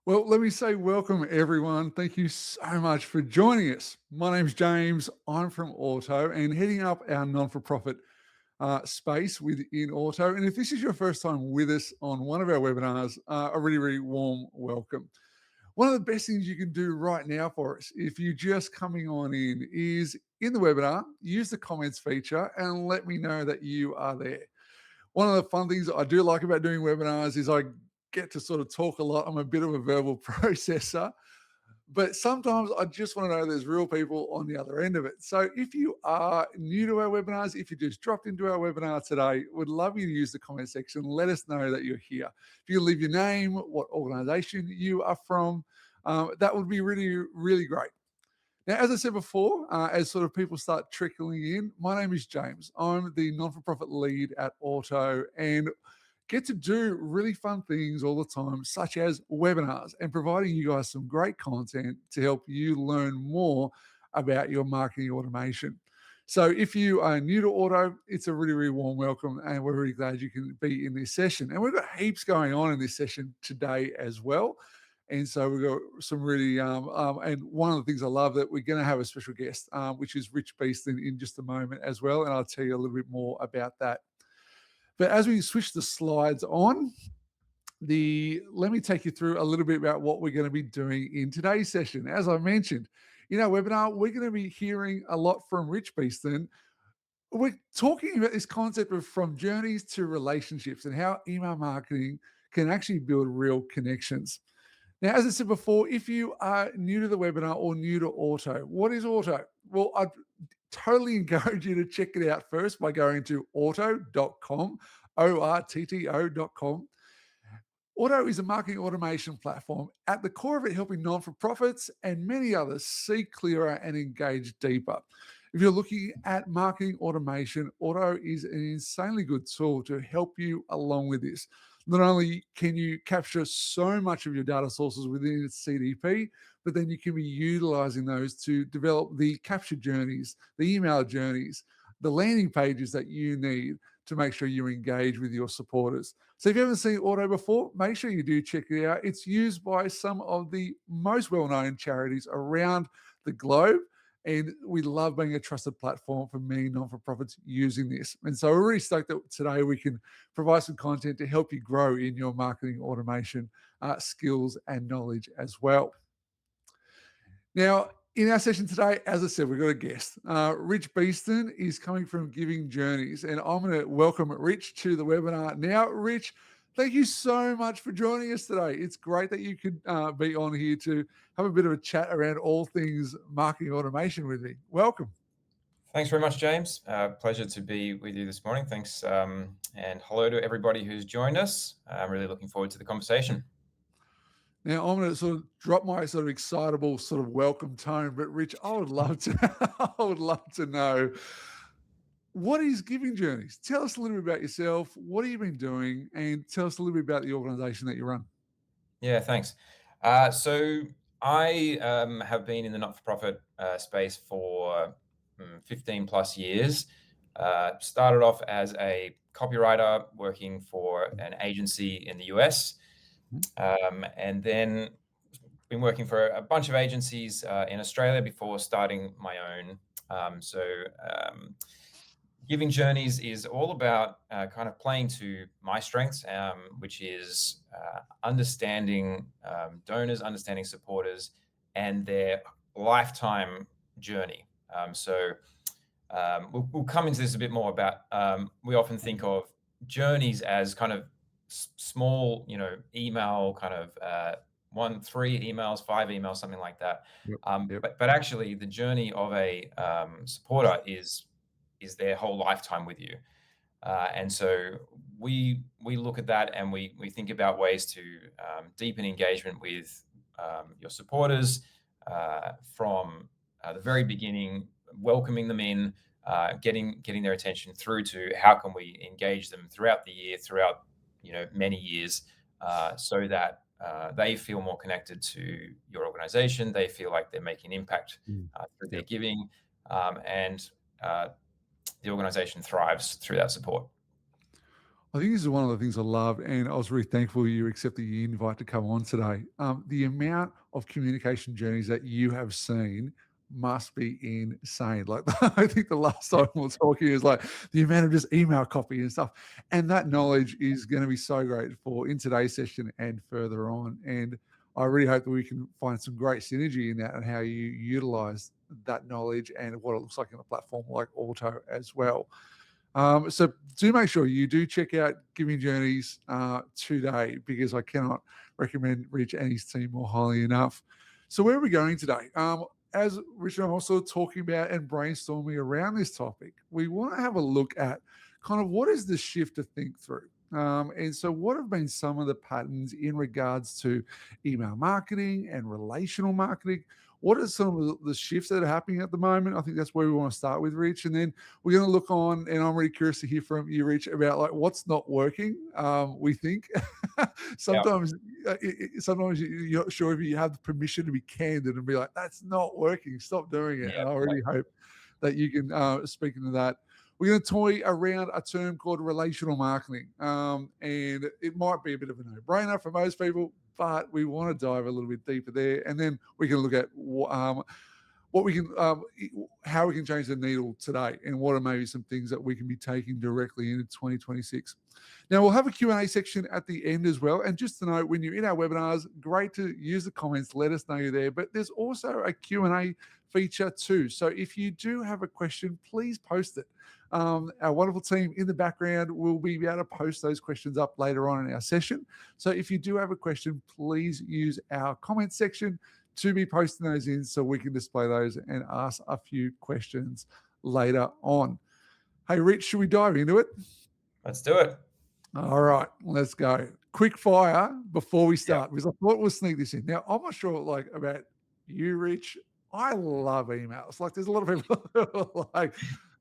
Well, let me say welcome, everyone. Thank you so much for joining us. My name's James. I'm from Ortto and heading up our non-for-profit space within Ortto. And if this is your first time with us on one of our webinars, a really, really warm welcome. One of the best things you can do right now for us, if you're just coming on in, is in the webinar, use the comments feature and let me know that you are there. One of the fun things I do like about doing webinars is I get to sort of talk a lot. I'm a bit of a verbal processor, but sometimes I just want to know there's real people on the other end of it. So if you are new to our webinars, if you just dropped into our webinar today, would love you to use the comment section. Let us know that you're here. If you can leave your name, what organization you are from, that would be really, really great. Now, as I said before, as sort of people start trickling in, my name is James. I'm the non-for-profit lead at Ortto and get to do really fun things all the time, such as webinars and providing you guys some great content to help you learn more about your marketing automation. So if you are new to Ortto, it's a really, really warm welcome and we're really glad you can be in this session. And we've got heaps going on in this session today as well. And so we've got some really, and one of the things I love that we're going to have a special guest, which is Rich Beeston in just a moment as well. And I'll tell you a little bit more about that. But as we switch the slides on, let me take you through a little bit about what we're going to be doing in today's session. As I mentioned, in our webinar, we're going to be hearing a lot from Rich Beeston. We're talking about this concept of from journeys to relationships and how email marketing can actually build real connections. Now, as I said before, if you are new to the webinar or new to Ortto, what is Ortto? Well, I'd totally encourage you to check it out first by going to ortto.com, ORTTO.com. Ortto is a marketing automation platform at the core of it, helping non-for-profits and many others see clearer and engage deeper. If you're looking at marketing automation, Ortto is an insanely good tool to help you along with this. Not only can you capture so much of your data sources within its CDP, but then you can be utilizing those to develop the capture journeys, the email journeys, the landing pages that you need to make sure you engage with your supporters. So if you haven't seen Ortto before, make sure you do check it out. It's used by some of the most well-known charities around the globe. And we love being a trusted platform for many non-for-profits using this. And so we're really stoked that today we can provide some content to help you grow in your marketing automation skills and knowledge as well. Now, in our session today, as I said, we've got a guest. Rich Beeston is coming from Giving Journeys, and I'm going to welcome Rich to the webinar. Now, Rich, thank you so much for joining us today. It's great that you could be on here to have a bit of a chat around all things marketing automation with me. Welcome. Thanks very much, James. Pleasure to be with you this morning. Thanks. And hello to everybody who's joined us. I'm really looking forward to the conversation. Now, I'm going to sort of drop my sort of excitable sort of welcome tone, but Rich, I would love to, I would love to know, what is Giving Journeys? Tell us a little bit about yourself. What have you been doing? And tell us a little bit about the organization that you run. Yeah, thanks. So I have been in the not-for-profit space for 15 plus years. Started off as a copywriter working for an agency in the US, and then been working for a bunch of agencies in Australia before starting my own. Giving Journeys is all about kind of playing to my strengths, which is understanding donors, understanding supporters, and their lifetime journey. We'll come into this a bit more about. We often think of journeys as kind of small, email kind of 3 emails, 5 emails, something like that. Yep. But actually, the journey of a supporter is their whole lifetime with you. And so we look at that and we think about ways to deepen engagement with your supporters from the very beginning, welcoming them in, getting their attention through to how can we engage them throughout the year, throughout many years, so that they feel more connected to your organization. They feel like they're making an impact through their giving, and the organization thrives through that support. I think this is one of the things I love, and I was really thankful you accepted the invite to come on today. The amount of communication journeys that you have seen must be insane. Like, I think the last time we were talking is like the amount of just email copy and stuff, and that knowledge is going to be so great for in today's session and further on. And I really hope that we can find some great synergy in that and how you utilize that knowledge and what it looks like in a platform like Ortto as well. So do make sure you do check out Giving Journeys today, because I cannot recommend Rich and his team more highly enough. So where are we going today? As Rich and I are also talking about and brainstorming around this topic, we want to have a look at kind of what is the shift to think through. And so, what have been some of the patterns in regards to email marketing and relational marketing? What are some of the shifts that are happening at the moment? I think that's where we want to start with, Rich. And then we're going to look on, and I'm really curious to hear from you, Rich, about like what's not working. We think Yeah, sometimes, sometimes you're not sure if you have the permission to be candid and be like, "That's not working. Stop doing it." yeah, And I yeah, really hope that you can speak into that. We're going to toy around a term called relational marketing. And it might be a bit of a no brainer for most people, but we want to dive a little bit deeper there. And then we can look at what we can, how we can change the needle today, and what are maybe some things that we can be taking directly into 2026. Now, we'll have a Q&A section at the end as well. And just to note, when you're in our webinars, great to use the comments, let us know you're there. But there's also a Q&A feature too. So if you do have a question, please post it. Our wonderful team in the background will be able to post those questions up later on in our session. So if you do have a question, please use our comment section to be posting those in so we can display those and ask a few questions later on. Hey, Rich, should we dive into it? let's do it. All right, let's go. Quick fire before we Yeah. start, because I thought we'll sneak this in. Now, I'm not sure like about you, Rich. I love emails. Like, there's a lot of people who are like,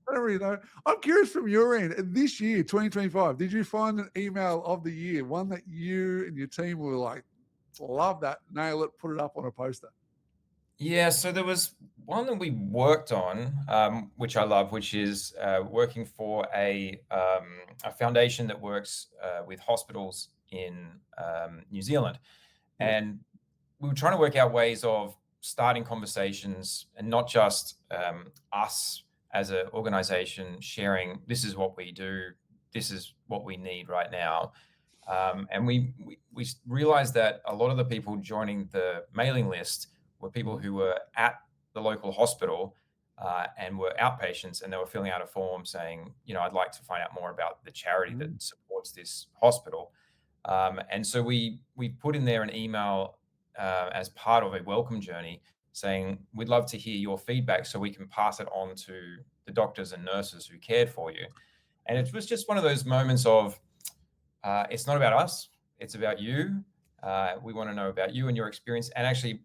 I don't really know. I'm curious from your end. This year, 2025, did you find an email of the year, one that you and your team were like, love that, nail it, put it up on a poster? Yeah, so there was one that we worked on, which I love, which is working for a foundation that works with hospitals in New Zealand. Yep. And we were trying to work out ways of starting conversations, and not just us as an organization sharing, this is what we do, this is what we need right now. And we realized that a lot of the people joining the mailing list were people who were at the local hospital and were outpatients, and they were filling out a form saying, I'd like to find out more about the charity that Mm, supports this hospital. And so we put in there an email as part of a welcome journey saying, we'd love to hear your feedback so we can pass it on to the doctors and nurses who cared for you. And yep. it was just one of those moments of, it's not about us, it's about you. We want to know about you and your experience. And actually,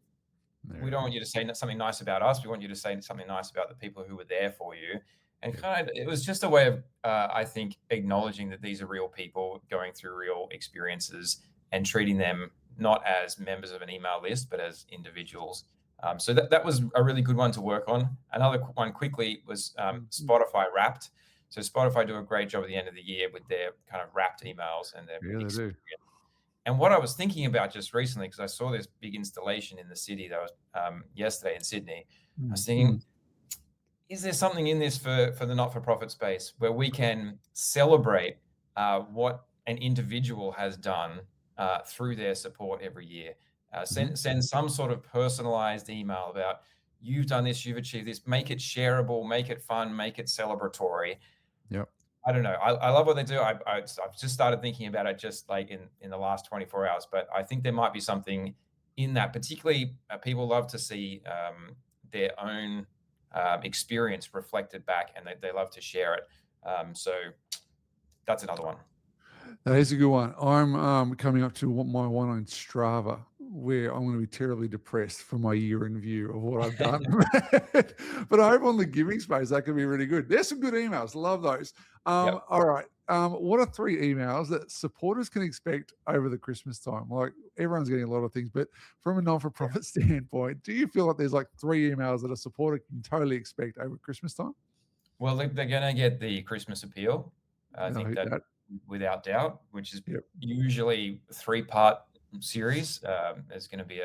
There we we don't go. want you to say something nice about us. We want you to say something nice about the people who were there for you. And Yep. kind of, it was just a way of, I think, acknowledging that these are real people going through real experiences and treating them not as members of an email list, but as individuals. So that was a really good one to work on. Another one quickly was Mhm. Spotify Wrapped. So Spotify do a great job at the end of the year with their kind of wrapped emails and their Yeah, they do. experience. And what I was thinking about just recently, because I saw this big installation in the city that was yesterday in Sydney, I was Mm, thinking, mm. is there something in this for the not-for-profit space where we can celebrate what an individual has done through their support every year? Mhm. Send some sort of personalized email about, you've done this, you've achieved this. Make it shareable, make it fun, make it celebratory. Yep. I don't know. I love what they do. I've just started thinking about it just like in the last 24 hours, but I think there might be something in that. Particularly, people love to see their own experience reflected back, and they love to share it. So that's another one. That is a good one. I'm coming up to my one on Strava, where I'm going to be terribly depressed for my year in view of what I've done. But I hope on the giving space that could be really good. There's some good emails. Love those. Yep. All right. What are three emails that supporters can expect over the Christmas time? Like, everyone's getting a lot of things, but from a non-for-profit standpoint, do you feel like there's like three emails that a supporter can totally expect over Christmas time? Well, they're going to get the Christmas appeal. I No, think that that. without doubt, which is Yep. usually a three-part series. There's going to be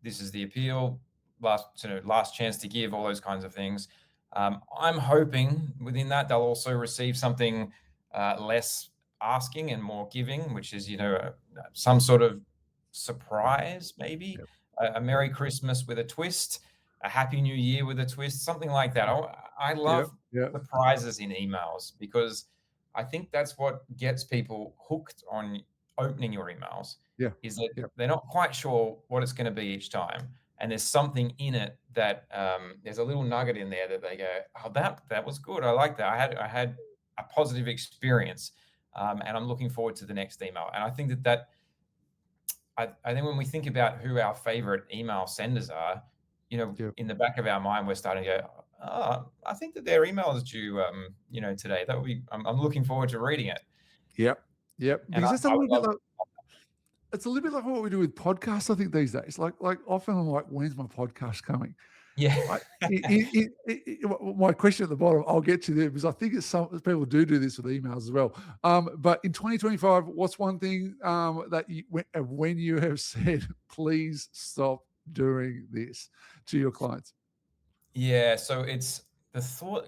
this is the appeal, last chance to give, all those kinds of things. I'm hoping within that they'll also receive something less asking and more giving, which is some sort of surprise, maybe Yep. a Merry Christmas with a twist, a Happy New Year with a twist, something like that. I Yep. love Yep. surprises in emails because I think that's what gets people hooked on opening your emails Yeah. is that Yep. they're not quite sure what it's going to be each time. And there's something in it that there's a little nugget in there that they go, oh, that was good. I like that. I had a positive experience, and I'm looking forward to the next email. And I think I think when we think about who our favorite email senders are, Yep. in the back of our mind, we're starting to go, oh, I think that their email is due, today. That would be. I'm looking forward to reading it. Yep. Yep. And Because that's a I would little bit love. like it's a little bit like what we do with podcasts, I think, these days. Like often I'm like, when's my podcast coming? Yeah. I my question at the bottom, I'll get to there because I think it's some people do this with emails as well. But in 2025, what's one thing that when you have said, please stop doing this to your clients? Yeah, so it's the thought.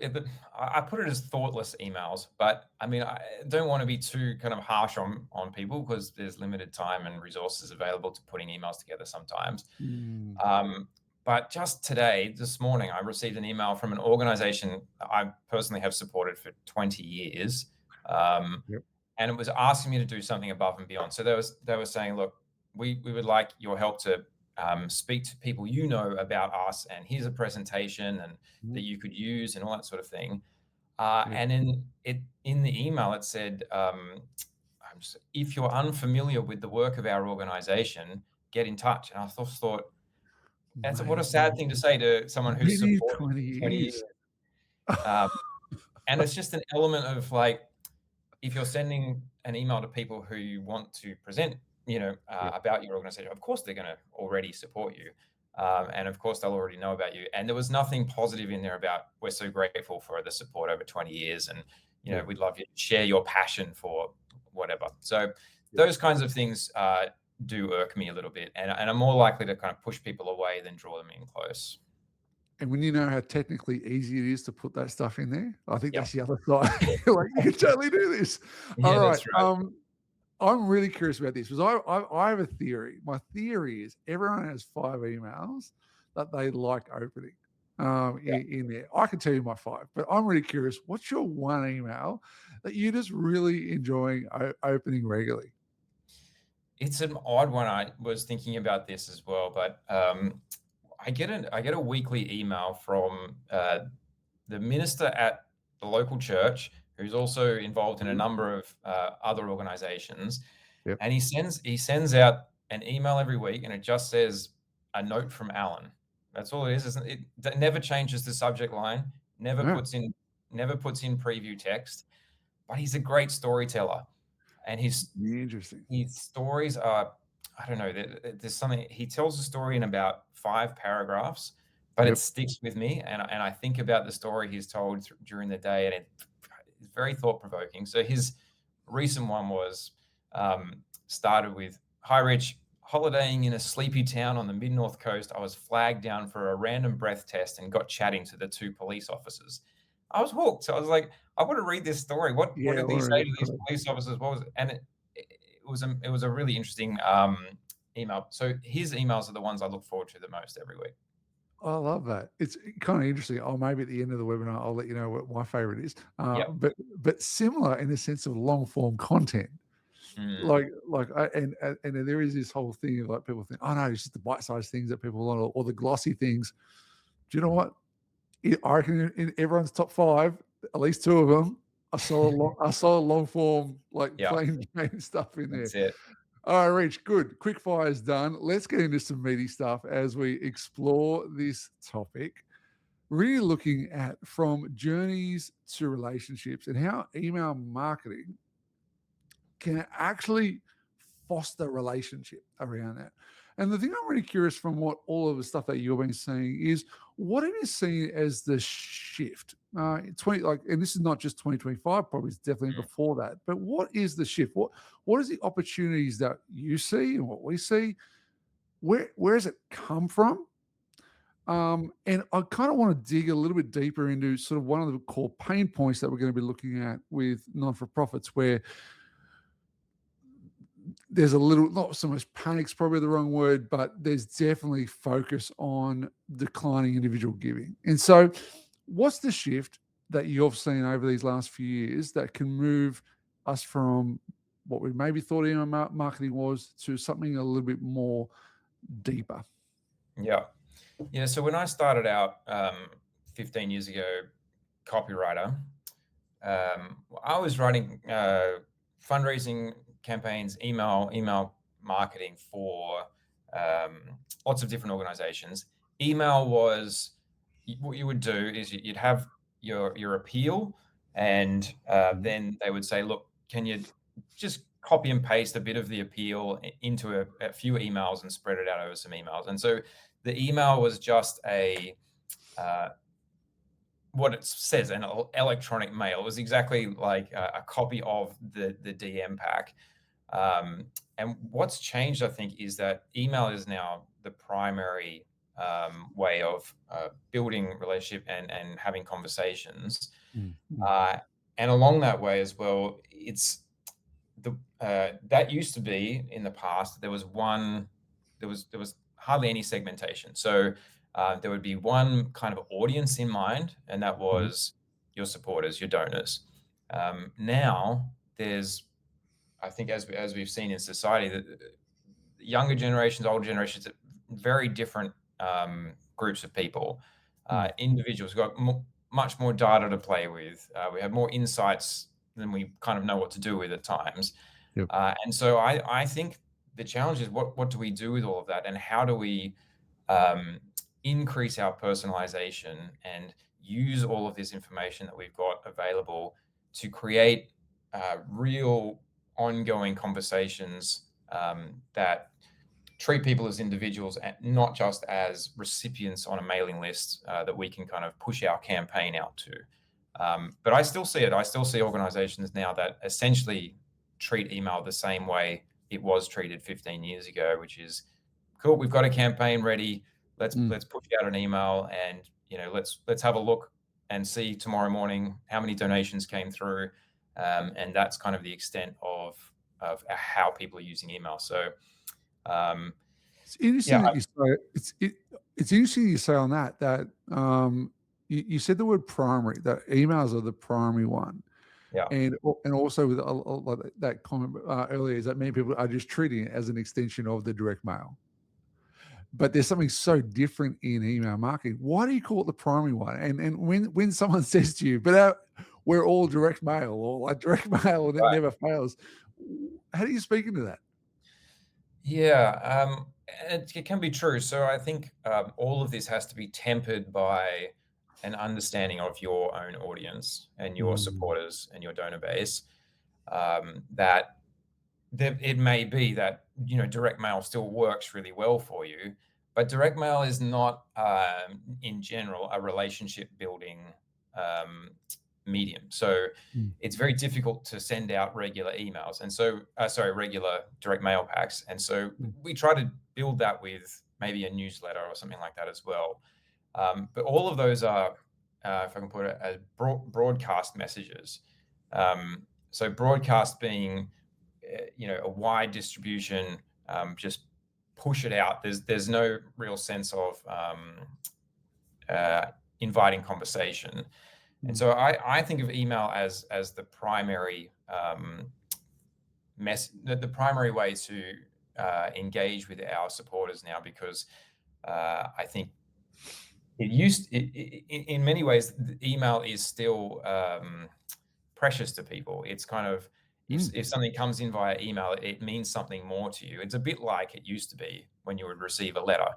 I put it as thoughtless emails, but I mean, I don't want to be too kind of harsh on people because there's limited time and resources available to putting emails together sometimes. Mm, Um, but just today, this morning, I received an email from an organization I personally have supported for 20 years, um, yep. and it was asking me to do something above and beyond. So they were saying, look, we would like your help to speak to people about us, and here's a presentation and Mm, that you could use and all that sort of thing. yep. And in the email it said, if you're unfamiliar with the work of our organization, get in touch. And I thought that's what a Mate, sad thing to say to someone who's been here supported 20 for 20 years. years. Um, and it's just an element of like, if you're sending an email to people who you want to present, Yep. about your organization, of course they're going to already support you, and of course they'll already know about you. And there was nothing positive in there about we're so grateful for the support over 20 years, and Yeah. we'd love you to share your passion for whatever. So Yep. those kinds of things do irk me a little bit, and I'm more likely to kind of push people away than draw them in close. And when you know how technically easy it is to put that stuff in there, I think Yep. that's the other side. Like, you can totally do this. All Yeah, right. that's right. I'm really curious about this because I have a theory. My theory is everyone has 5 emails that they like opening Yeah. in there. I can tell you my 5, but I'm really curious. What's your one email that you just really enjoying opening regularly? It's an odd one. I was thinking about this as well, but I get a weekly email from the minister at the local church, who's also involved in a Mhm. number of other organizations, Yep. and he sends out an email every week, and it just says a note from Alan. That's all it is. Isn't it? That never changes the subject line. Never Yeah. puts in never puts in preview text. But he's a great storyteller, and Interesting. his stories are, I don't know, there's something he tells a story in about 5 paragraphs, but it Yep. sticks with me, and I think about the story he's told during the day, and it's very thought provoking. So his recent one was started with, "Hi, Rich. Holidaying in a sleepy town on the mid north coast, I was flagged down for a random breath test and got chatting to the 2 police officers." I was hooked. So I was like, I want to read this story. What Yeah. did he say to these police officers? What was it? And it was a really interesting email. So his emails are the ones I look forward to the most every week. I love that. It's kind of interesting. Oh, maybe at the end of the webinar, I'll let you know what my favorite is. Yep. But similar in the sense of long form content. Mm, Like and there is this whole thing of like people think, oh no, it's just the bite sized things that people want or the glossy things. Do you know what? I reckon in everyone's top 5, at least 2 of them, I saw long form, like yeah, plain Jane stuff in there. that's it. All right, Rich, good. Quick fire is done. Let's get into some meaty stuff as we explore this topic. Really looking at from journeys to relationships and how email marketing can actually foster relationship around that. And the thing I'm really curious from what all of the stuff that you've been saying is what have you seen as the shift? 20 like, and this is not just 2025, probably it's definitely Mm. before that. But what is the shift? What is the opportunities that you see and what we see? Where has it come from? And I kind of want to dig a little bit deeper into sort of one of the core pain points that we're going to be looking at with non-for-profits, where there's a little, not so much panic's probably the wrong word, but there's definitely focus on declining individual giving. And so, what's the shift that you've seen over these last few years that can move us from what we maybe thought email marketing was to something a little bit more deeper? Yeah. Yeah. So when I started out 15 years ago, copywriter, I was writing fundraising campaigns, email marketing for lots of different organizations. Email was what you would do is you'd have your appeal, and Mhm. then they would say, "Look, can you just copy and paste a bit of the appeal into a few emails and spread it out over some emails?" And so the email was just uh, what it says, an electronic mail. It was exactly like a copy of the DM pack. And what's changed, I think, is that email is now the primary way of building relationship and having conversations. Mm, mm, Uh, and along that way as well, it's that used to be in the past. There was hardly any segmentation. So there would be one kind of audience in mind, and that mhm, was your supporters, your donors. Now there's, I think, as we've seen in society, that younger generations, older generations, very different groups of people, mm. individuals who got much more data to play with. We have more insights than we kind of know what to do with at times. Yep. And so I think the challenge is what do we do with all of that, and how do we um, increase our personalization and use all of this information that we've got available to create real ongoing conversations that treat people as individuals and not just as recipients on a mailing list that we can kind of push our campaign out to. But I still see it. I still see organizations now that essentially treat email the same way it was treated 15 years ago, which is cool. We've got a campaign ready. Mm. Let's push out an email, and let's have a look and see tomorrow morning how many donations came through, and that's kind of the extent of how people are using email. So um, It's interesting yeah, that you say it's interesting you say on that you said the word primary, that emails are the primary one. yeah, And also with like that comment earlier is that many people are just treating it as an extension of the direct mail. But there's something so different in email marketing. Why do you call it the primary one? And when someone says to you, but we're all direct mail or like direct mail and it right, never fails, how do you speak into that? yeah. It can be true. So I think all of this has to be tempered by an understanding of your own audience and your Mm, supporters and your donor base. That it may be that direct mail still works really well for you, but direct mail is not, in general, a relationship building um, medium. So mm, it's very difficult to send out regular emails, and so regular direct mail packs. And so mm, we try to build that with maybe a newsletter or something like that as well. But all of those are, if I can put it, as broadcast messages. So broadcast being a wide distribution, just push it out. There's no real sense of inviting conversation, and mm, so I think of email as the primary the primary way to engage with our supporters now, because I think in many ways the email is still precious to people. It's kind of, mm, if something comes in via email, it means something more to you. It's a bit like it used to be when you would receive a letter.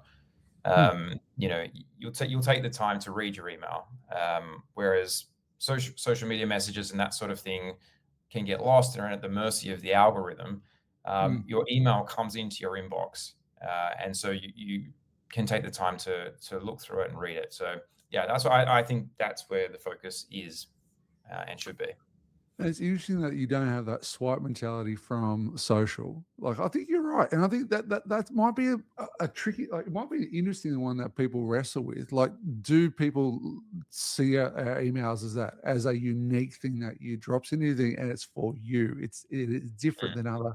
mm, You'll take the time to read your email, whereas social media messages and that sort of thing can get lost and are at the mercy of the algorithm. mm, Your email comes into your inbox, and so you can take the time to look through it and read it. So yeah, that's why I think that's where the focus is and should be. And it's interesting that you don't have that swipe mentality from social. Like, I think you're right, and I think that might be a tricky, like, it might be an interesting one that people wrestle with. Like, do people see our emails as that, as a unique thing that you drops into anything, and it's for you? It is different Mm. than other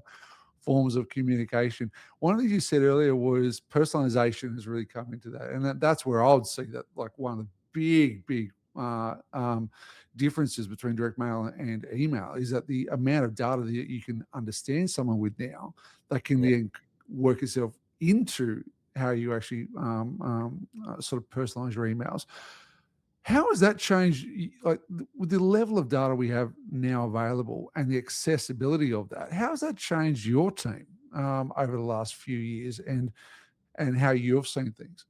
forms of communication. One of the things you said earlier was personalization has really come into that, and that's where I would see that, like, one of the big uh, um, differences between direct mail and email is that the amount of data that you can understand someone with now that can Yeah. then work itself into how you actually sort of personalize your emails. How has that changed? Like, with the level of data we have now available and the accessibility of that, how has that changed your team over the last few years, and how you've seen things?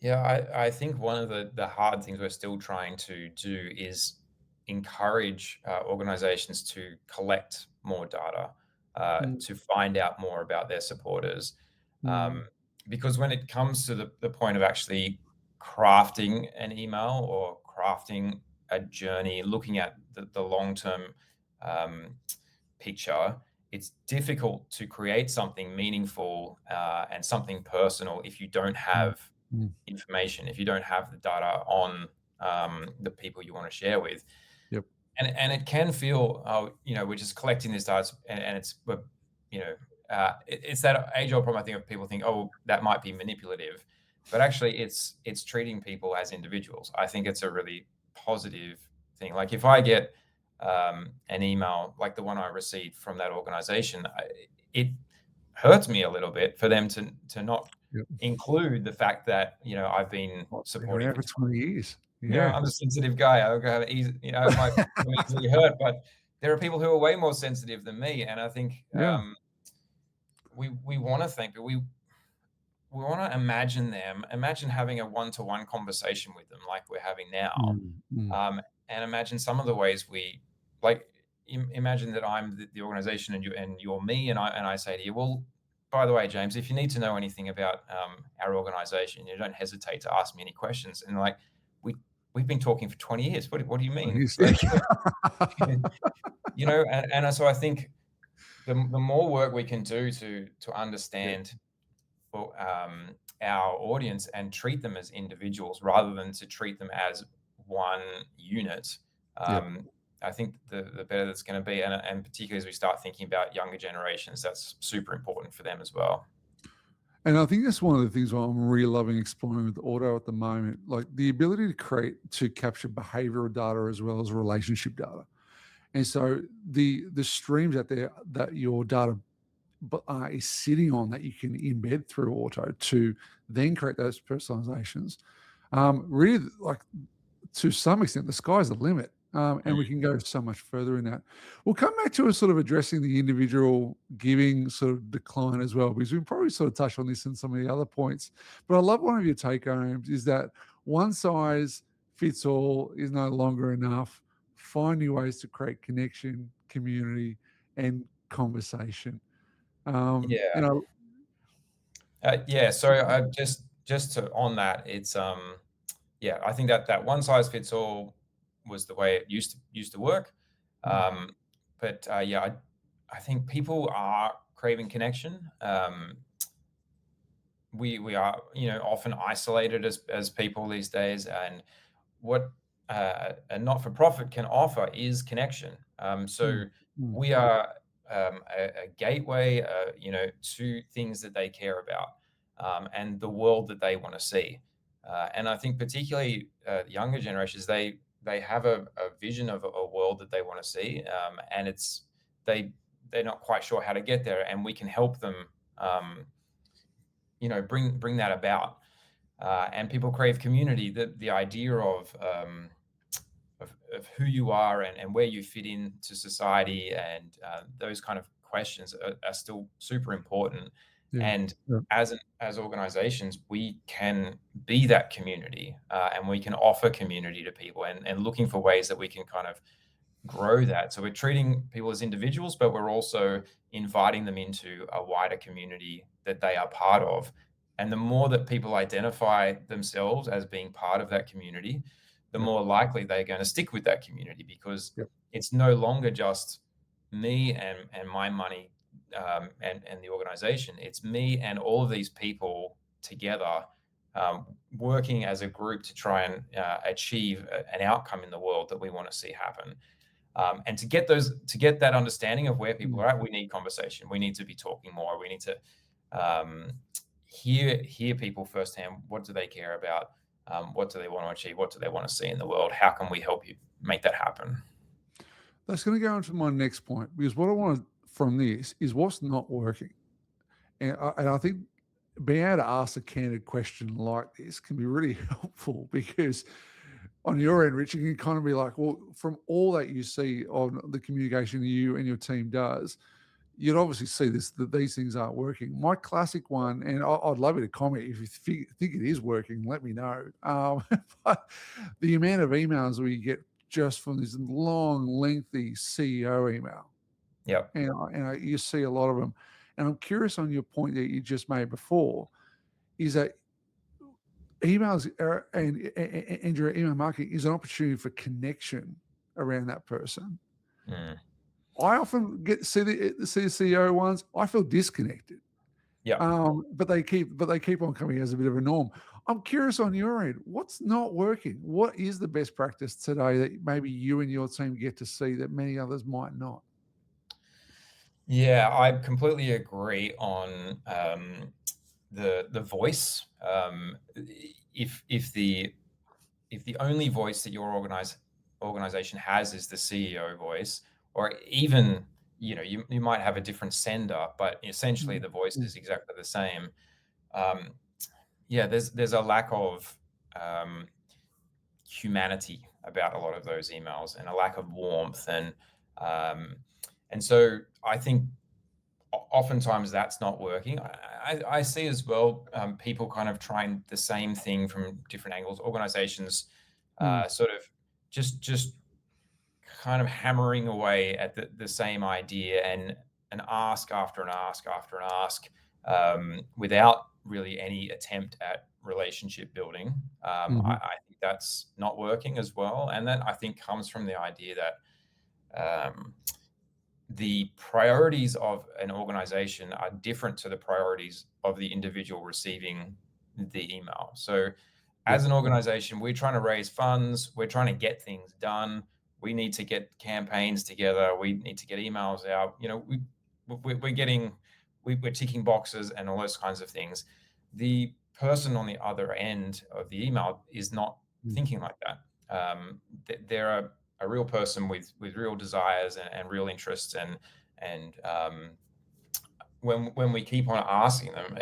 Yeah, I think one of the hard things we're still trying to do is encourage organizations to collect more data, Mm, to find out more about their supporters. mm, Um, because when it comes to the point of actually crafting an email or crafting a journey, looking at the long term um, picture, it's difficult to create something meaningful and something personal if you don't mm, have mm. information, if you don't have the data on the people you want to share with. Yep. And it can feel, we're just collecting this data, and you know, it's that age old problem. I think of people think, oh, that might be manipulative, but actually, it's treating people as individuals. I think it's a really positive thing. Like if I get an email like the one I received from that organization, it hurts me a little bit for them to not Yep. include the fact that I've been Well, been supporting around for for 20 years. Yeah. I'm a sensitive guy. I have easy, might feel easily hurt, but there are people who are way more sensitive than me, and I think Yeah. we want to think, but we want to imagine having a one-to-one conversation with them like we're having now, Mm, mm. and imagine some of the ways we like. Imagine that I'm the organization and you're me, and I say to you, well, by the way, James, if you need to know anything about our organization, you don't hesitate to ask me any questions. And like we we've been talking for 20 years. What do you Like mean? you said. Like and so I think the more work we can do to Yep, understand for our audience and treat them as individuals rather than to treat them as one unit. yep. I think the better that's going to be, and particularly as we start thinking about younger generations, that's super important for them as well. And I think that's one of the things why I'm really loving exploring with Ortto at the moment, like the ability to capture behavioral data as well as relationship data. And so the streams out there that your data is sitting on that you can embed through Ortto to then create those personalizations. Really, like, to some extent, the sky's the limit. And we Mm. can go so much further in that. We'll come back to a sort of addressing the individual giving sort of decline as well, because we probably sort of touched on this in some of the other points. But I love one of your take homes is that one size fits all is no longer enough. Find new ways to create connection, community, and conversation. Yeah, And I, yeah. So I just to on that, it's yeah, I think that one size fits all was the way it used to work. mm, Um, but yeah, I think people are craving connection. We are often isolated as people these days, and what a not for profit can offer is connection. So mm, mm, we are a gateway, to things that they care about and the world that they want to see. And I think particularly the younger generations, they have a vision of a world that they want to see, and they they're not quite sure how to get there, and we can help them. Bring that about. And people crave community. The idea of who you are and where you fit into society and those kind of questions are still super important. yeah, And yeah. as organizations, we can be that community and we can offer community to people and looking for ways that we can kind of grow that. So we're treating people as individuals, but we're also inviting them into a wider community that they are part of. And the more that people identify themselves as being part of that community, the Yep. more likely they're going to stick with that community, because Yep. it's no longer just me and my money, and the organization. It's me and all of these people together, working as a group to try and achieve an outcome in the world that we want to see happen. And to get that understanding of where people Mm. are at, we need conversation. We need to be talking more. We need to um, hear people firsthand. What do they care about? What do they want to achieve? What do they want to see in the world? How can we help you make that happen? That's going to go into my next point, because what I want from this is what's not working. And I think being able to ask a candid question like this can be really helpful, because on your end, Rich, you can kind of be like, well, from all that you see on the communication you and your team does, you'd obviously see this, that these things aren't working. My classic one, and I'd love you to comment if you think it is working, let me know. But the amount of emails we get just from this long, lengthy CEO email, Yep. you see a lot of them. And I'm curious on your point that you just made before, is that emails are, and your email marketing is an opportunity for connection around that person. Mm. I often see the CEO ones. I feel disconnected, Yep. but they keep on coming as a bit of a norm. I'm curious on your end, what's not working? What is the best practice today that maybe you and your team get to see that many others might not? Yeah, I completely agree on the voice. If the only voice that your organization has is the CEO voice, or even, you might have a different sender, but essentially Mm, the voice mm, is exactly the same. Um, yeah, there's a lack of um, humanity about a lot of those emails, and a lack of warmth, um, and so I think oftentimes that's not working. I see as well, people kind of trying the same thing from different angles. Organizations mm, sort of just kind of hammering away at the same idea, and an ask after an ask after an ask, without really any attempt at relationship building. mhm, I think that's not working as well, and that, I think, comes from the idea that the priorities of an organization are different to the priorities of the individual receiving the email. So, yep, as an organization, we're trying to raise funds, we're trying to get things done. We need to get campaigns together, we need to get emails out. We're getting, we're ticking boxes and all those kinds of things. The person on the other end of the email is not mm, thinking like that. They're a real person with real desires and real interests, and when we keep on asking them,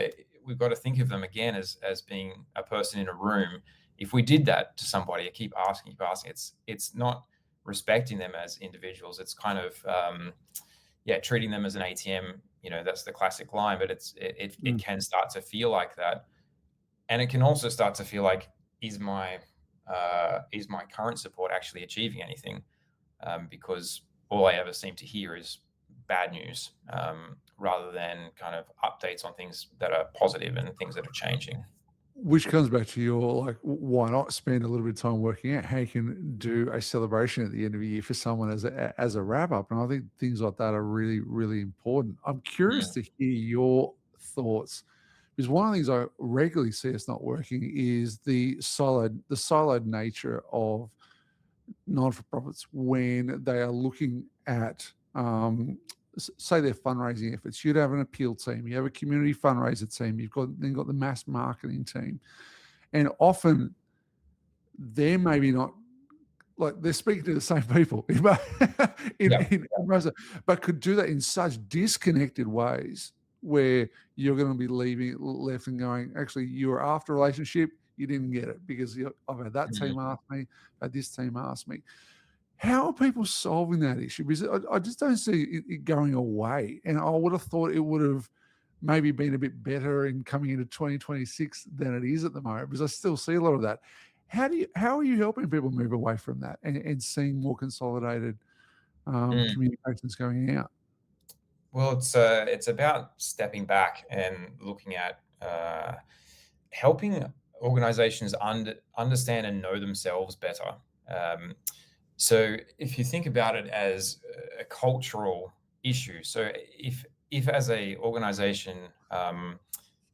we've got to think of them again as being a person in a room. If we did that to somebody, keep asking, it's not respecting them as individuals. It's kind of, yeah, treating them as an ATM. That's the classic line, but it mm. can start to feel like that, and it can also start to feel like, is my is my current support actually achieving anything? Because all I ever seem to hear is bad news, rather than kind of updates on things that are positive and things that are changing. Which comes back to your, like, why not spend a little bit of time working out how you can do a celebration at the end of the year for someone as a wrap up? And I think things like that are really, really important. I'm curious Mm, to hear your thoughts, because one of the things I regularly see us not working is the siloed nature of non-for-profits when they are looking at, say, their fundraising efforts. You'd have an appeal team, you have a community fundraiser team, you've got the mass marketing team, and often they're maybe not, like, they're speaking to the same people yeah. in most of, but could do that in such disconnected ways, where you're going to be leaving left and going, actually, you were after a relationship, you didn't get it because I've had that Mm. team ask me, had this team ask me. How are people solving that issue? Because I just don't see it going away, and I would have thought it would have maybe been a bit better in coming into 2026 than it is at the moment, because I still see a lot of that. How are you helping people move away from that and seeing more consolidated? Mm. communications going out? Well, it's about stepping back and looking at helping organizations understand and know themselves better. Um, so if you think about it as a cultural issue, so if as a organization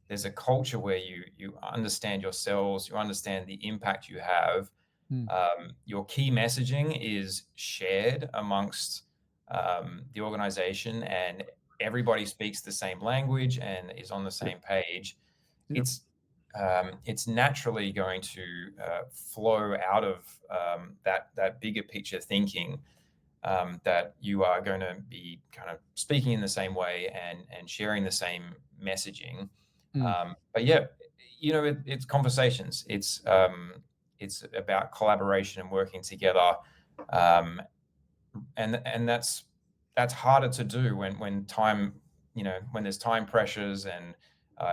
there's a culture where you understand yourselves, you understand the impact you have, Mm, your key messaging is shared amongst the organization, and everybody speaks the same language and is on the yep, same page. yep, It's naturally going to flow out of that bigger picture thinking, that you are going to be kind of speaking in the same way and sharing the same messaging. mm, But yeah, it's conversations. It's about collaboration and working together, um, and that's harder to do when time, when there's time pressures, and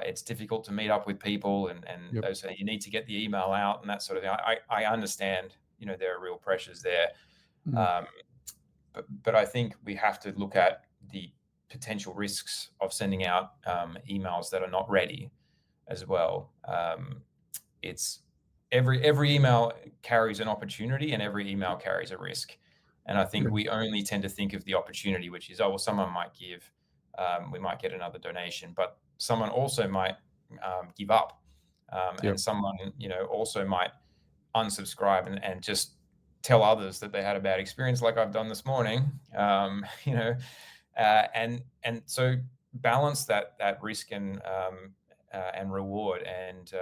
it's difficult to meet up with people, and yep, they say you need to get the email out and that sort of thing. I understand, there are real pressures there. mm, Um, but I think we have to look at the potential risks of sending out emails that are not ready as well. It's every email carries an opportunity, and every email carries a risk. And I think yeah, we only tend to think of the opportunity, which is, oh, well, someone might give, we might get another donation, but someone also might give up, yep, and someone also might unsubscribe and just tell others that they had a bad experience, like I've done this morning. And so balance that risk and reward, and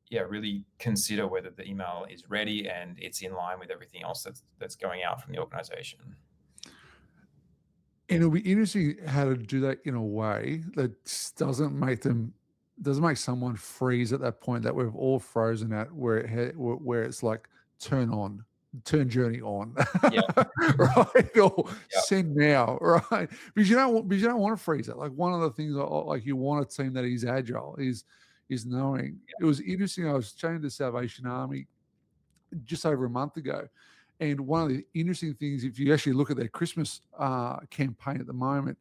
yeah, really consider whether the email is ready and it's in line with everything else that's going out from the organization. and it'll be interesting how to do that in a way that doesn't make someone freeze at that point that we've all frozen at, where where it's like turn on, turn journey on, Yeah, right? Or yeah, send now, right? Because you don't want to freeze it. Like one of the things like you want a team that is agile is knowing. It was interesting. I was chatting to Salvation Army just over a month ago. And one of the interesting things, if you actually look at their Christmas campaign at the moment,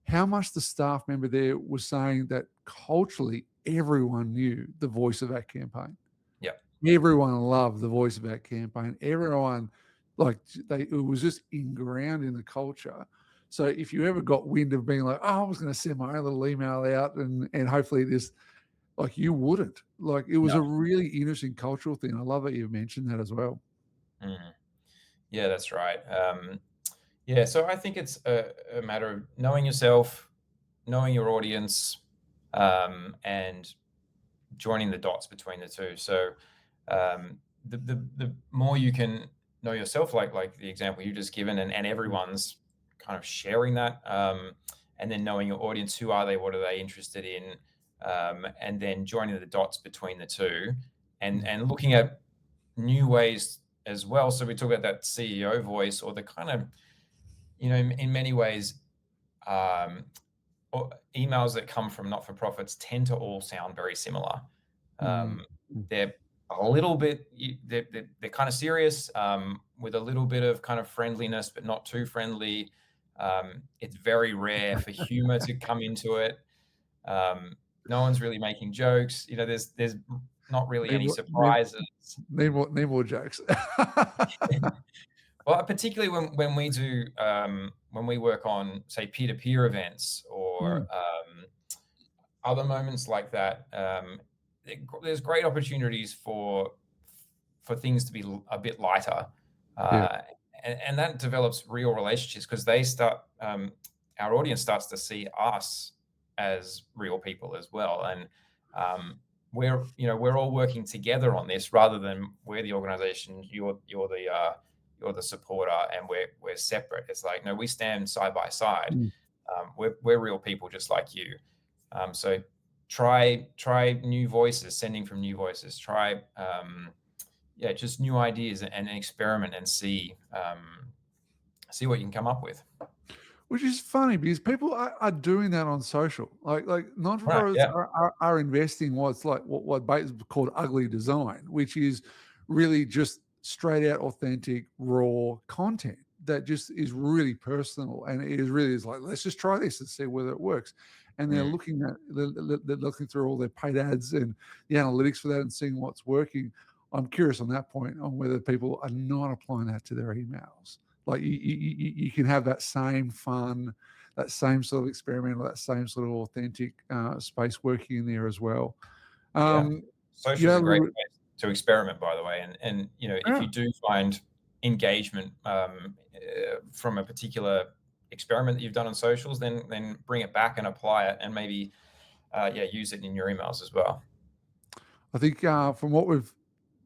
how much the staff member there was saying that culturally everyone knew the voice of that campaign. yeah, Everyone loved the voice of that campaign. Everyone, like, it was just ingrained in the culture. So if you ever got wind of being like, oh, I was going to send my own little email out and hopefully this, like, you wouldn't. Like, it was no. a really interesting cultural thing. I love that you mentioned that as well. Mhm. Yeah, that's right. Yeah, so I think it's a matter of knowing yourself, knowing your audience, and joining the dots between the two. So the more you can know yourself, like the example you just given, and Mm, everyone's kind of sharing that, and then knowing your audience, who are they, what are they interested in, and then joining the dots between the two, and mm, looking at new ways as well. So we talk about that CEO voice, or the kind of, in many ways, um, emails that come from not-for-profits tend to all sound very similar. mm, Um, mm. they're a little bit, they're kind of serious, with a little bit of kind of friendliness, but not too friendly. It's very rare for humor to come into it. No one's really making jokes. There's not really Need any more need surprises. need more jokes. Well, particularly when we work on, say, peer-to-peer events, or Mm, other moments like that, there's great opportunities for things to be a bit lighter, yeah, uh, and that develops real relationships, because our audience starts to see us as real people as well, and we're all working together on this, rather than we're the organization, you're the supporter, and we're separate. It's like, no, we stand side by side. mm. We're real people just like you. So try new voices, sending from new voices. Try yeah, just new ideas, and experiment, and see what you can come up with. Which is funny because people are doing that on social. Like Right. non-for-profits Yeah. are investing what's like what is called ugly design, which is really just straight out authentic raw content that just is really personal, and it is really is like, let's just try this and see whether it works. And they're Mm. looking at they're looking through all their paid ads and the analytics for that and seeing what's working. I'm curious on that point on whether people are not applying that to their emails. Like you can have that same fun, that same sort of experimental, that same sort of authentic space working in there as well. Yeah. You Social is had a a little great bit, place to experiment, by the way. And if yeah. you do find engagement from a particular experiment that you've done on socials, then bring it back and apply it, and maybe yeah, use it in your emails as well. I think from what we've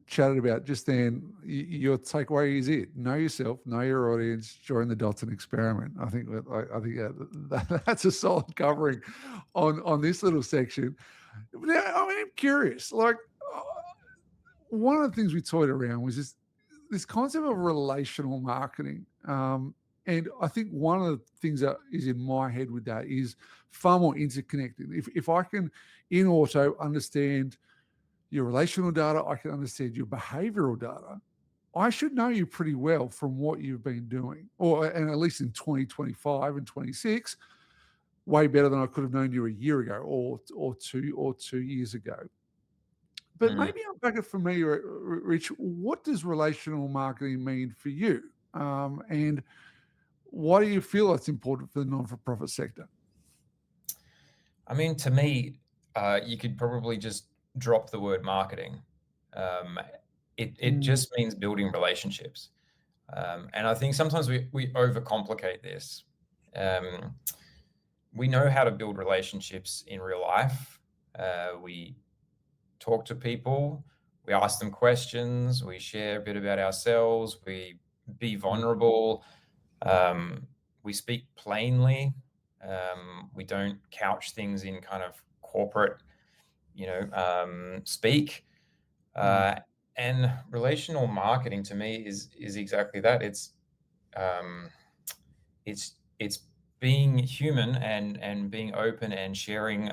chatted about just then, your takeaway is it: know yourself, know your audience, join the dots and experiment. I think I think that's a solid covering on this little section. Now, I mean, I'm curious. Like uh, one of the things we toyed around was this concept of relational marketing. And I think one of the things that is in my head with that is far more interconnected. If I can in Ortto understand your relational data, I can understand your behavioral data. I should know you pretty well from what you've been doing, or and at least in 2025 and 26, way better than I could have known you a year ago or 2 years ago. But Mm. maybe unpack it for me, Rich. What does relational marketing mean for you? And why do you feel it's important for the non-for-profit sector? I mean, to me, you could probably just drop the word marketing. Um, it Mm, just means building relationships. And I think sometimes we overcomplicate this. Um, we know how to build relationships in real life. We talk to people, we ask them questions, we share a bit about ourselves, we be mm, vulnerable, we speak plainly, we don't couch things in kind of corporate, speak. mm, Uh, and relational marketing to me is exactly that. Um, it's being human and being open and sharing.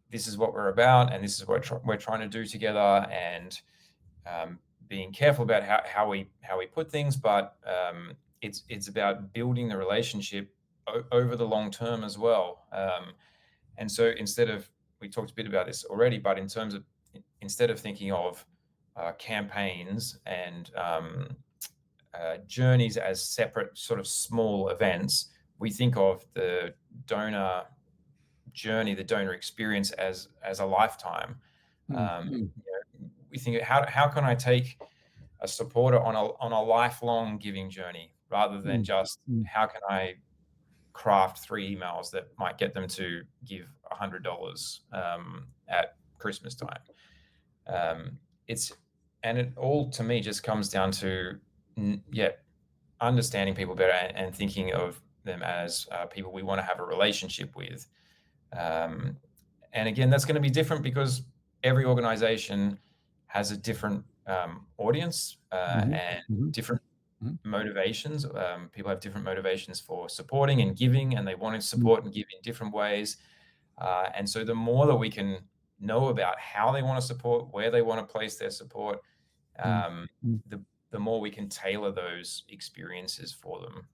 This is what we're about, and this is what we're trying to do together, and um, being careful about how we put things, but it's about building the relationship over the long term as well. And so we talked a bit about this already, but instead of thinking of campaigns and journeys as separate sort of small events, we think of the donor journey, the donor experience as a lifetime. mm, mm, We think, how can I take a supporter on a lifelong giving journey, rather than mm, just mm, how can I craft 3 emails that might get them to give $100 at Christmas time. Um, it's and it all to me just comes down to yeah, understanding people better, and thinking of them as people we want to have a relationship with. Um, and again, that's going to be different because every organization has a different audience mhm, and mhm, different mhm, motivations. People have different motivations for supporting and giving, and they want to mm, support and give in different ways. And so, the more that we can know about how they want to support, where they want to place their support, mm, um, mm. the more we can tailor those experiences for them.